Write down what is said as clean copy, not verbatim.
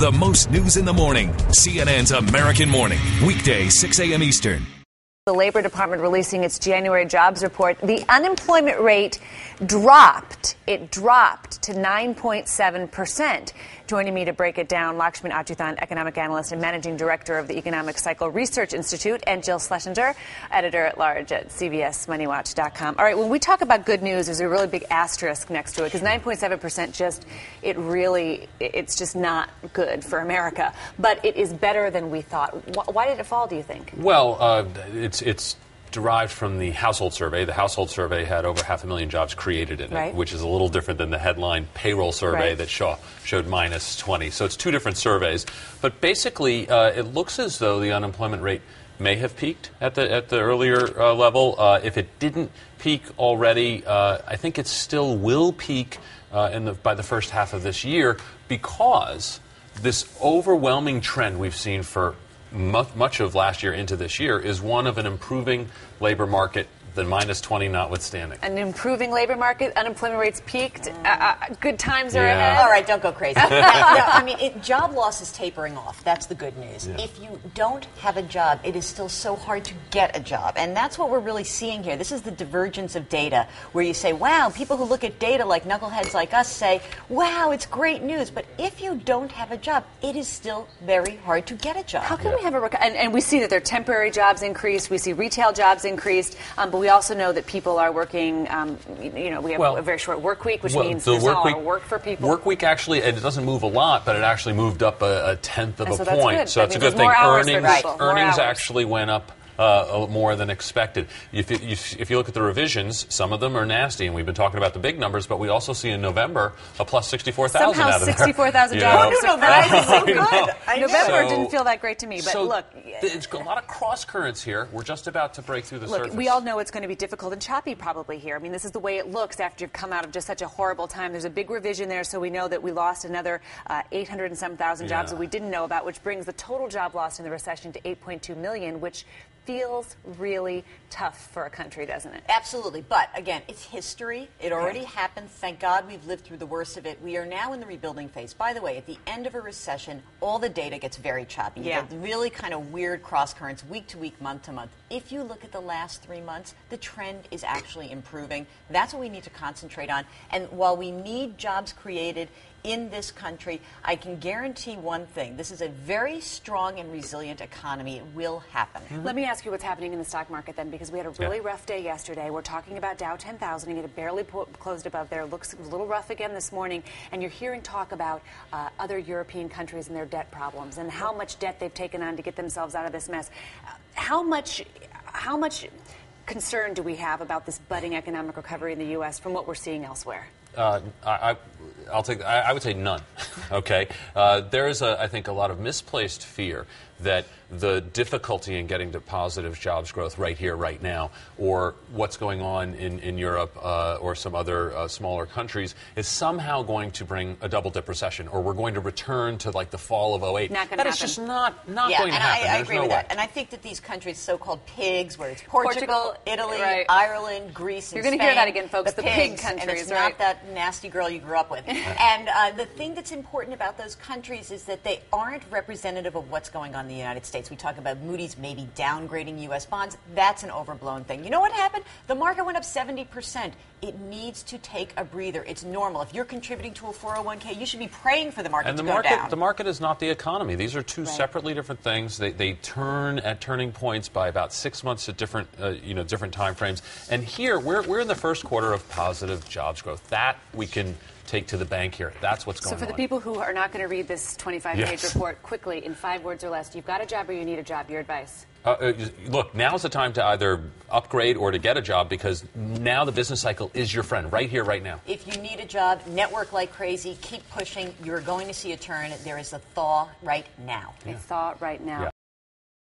The most news in the morning. CNN's American Morning. Weekday, 6 a.m. Eastern. The Labor Department releasing its January jobs report. The unemployment rate dropped. It dropped to 9.7%. Joining me to break it down, Lakshman Achuthan, economic analyst and managing director of the Economic Cycle Research Institute, and Jill Schlesinger, editor-at-large at CBSMoneyWatch.com. All right, when we talk about good news, there's a really big asterisk next to it, because 9.7% it's just not good for America. But it is better than we thought. Why did it fall, do you think? Well, it's derived from the household survey. The household survey had over 500,000 jobs created in it, right, which is a little different than the headline payroll survey right, that showed minus 20. So it's two different surveys. But basically, it looks as though the unemployment rate may have peaked at the earlier level. If it didn't peak already, I think it still will peak by the first half of this year, because this overwhelming trend we've seen for much of last year into this year is one of an improving labor market, the minus 20 notwithstanding. An improving labor market, unemployment rates peaked, good times are ahead. All right, don't go crazy. I mean, job loss is tapering off. That's the good news. Yeah. If you don't have a job, it is still so hard to get a job. And that's what we're really seeing here. This is the divergence of data, where you say, wow, people who look at data like knuckleheads like us say, wow, it's great news. But if you don't have a job, it is still very hard to get a job. How can we have and we see that their temporary jobs increased, we see retail jobs increased, but we also know that people are working, we have a very short work week, which means there's not a lot of work for people. Work week actually, and it doesn't move a lot, but it actually moved up a tenth of a so point. That's so that's a good thing. Earnings actually went up more than expected. If you look at the revisions, some of them are nasty, and we've been talking about the big numbers, but we also see in November a plus 64,000 out of there. 64,000 jobs. November So, didn't feel that great to me, but look. It's a lot of cross currents here. We're just about to break through the surface. We all know it's going to be difficult and choppy probably here. I mean, this is the way it looks after you've come out of just such a horrible time. There's a big revision there, so we know that we lost another 800 and some thousand jobs that we didn't know about, which brings the total job loss in the recession to 8.2 million, which feels really tough for a country, doesn't it? Absolutely. But, again, it's history. It already happened. Thank God we've lived through the worst of it. We are now in the rebuilding phase. By the way, at the end of a recession, all the data gets very choppy. You get really kind of weird cross currents week to week, month to month. If you look at the last 3 months, the trend is actually improving. That's what we need to concentrate on. And while we need jobs created in this country, I can guarantee one thing. This is a very strong and resilient economy. It will happen. Let me ask you what's happening in the stock market then, because we had a really rough day yesterday. We're talking about Dow 10,000, and it barely closed above there. It looks a little rough again this morning, and you're hearing talk about other European countries and their debt problems and how much debt they've taken on to get themselves out of this mess. How much concern do we have about this budding economic recovery in the U.S. from what we're seeing elsewhere? I would say none. Okay, there is I think a lot of misplaced fear that the difficulty in getting to positive jobs growth right here, right now, or what's going on in Europe or some other smaller countries is somehow going to bring a double-dip recession, or we're going to return to like the fall of 2008. That is just not going to happen. I agree with that. And I think that these countries, so-called pigs, whether it's Portugal, Italy, Ireland, Greece, and You're going to hear that again, folks, the pig countries. And it's not that nasty girl you grew up with. And the thing that's important about those countries is that they aren't representative of what's going on in the United States. We talk about Moody's maybe downgrading U.S. bonds. That's an overblown thing. You know what happened? The market went up 70%. It needs to take a breather. It's normal. If you're contributing to a 401k, you should be praying for the market to go down. The market is not the economy. These are two separately different things. They turn at turning points by about 6 months at different time frames. And here we're in the first quarter of positive jobs growth. That we can take to the bank here. That's what's going on. So for the people who are not going to read this 25-page report quickly, in 5 words or less, you've got a job or you need a job. Your advice? Look, now's the time to either upgrade or to get a job, because now the business cycle is your friend right here, right now. If you need a job, network like crazy, keep pushing. You're going to see a turn. There is a thaw right now. A thaw right now. Yeah.